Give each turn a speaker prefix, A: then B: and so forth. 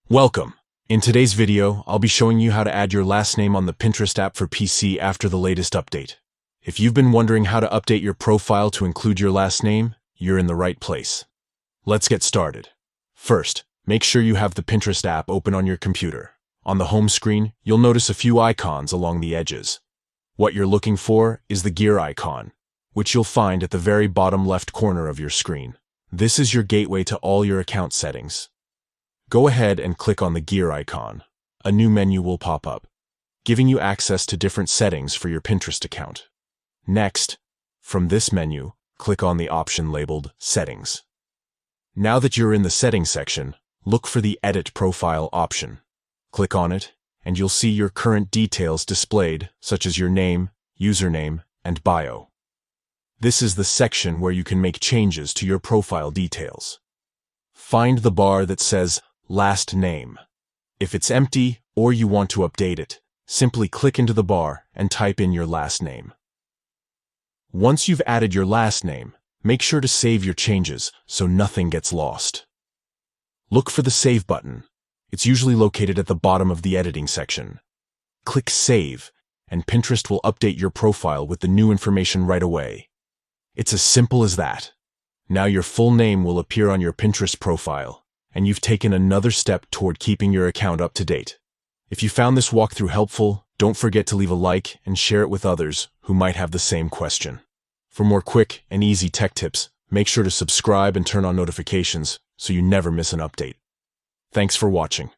A: Welcome! In today's video, I'll be showing you how to add your last name on the Pinterest app for PC after the latest update. If you've been wondering how to update your profile to include your last name, you're in the right place. Let's get started. First, make sure you have the Pinterest app open on your computer. On the home screen, you'll notice a few icons along the edges. What you're looking for is the gear icon, which you'll find at the very bottom left corner of your screen. This is your gateway to all your account settings. Go ahead and click on the gear icon. A new menu will pop up, giving you access to different settings for your Pinterest account. Next, from this menu, click on the option labeled Settings. Now that you're in the Settings section, look for the Edit Profile option. Click on it, and you'll see your current details displayed, such as your name, username, and bio. This is the section where you can make changes to your profile details. Find the bar that says Last Name. If it's empty or you want to update it, simply click into the bar and type in your last name. Once you've added your last name, make sure to save your changes so nothing gets lost. Look for the Save button. It's usually located at the bottom of the editing section. Click Save, and Pinterest will update your profile with the new information right away. It's as simple as that. Now your full name will appear on your Pinterest profile, and you've taken another step toward keeping your account up to date. If you found this walkthrough helpful, don't forget to leave a like and share it with others who might have the same question. For more quick and easy tech tips, make sure to subscribe and turn on notifications so you never miss an update. Thanks for watching.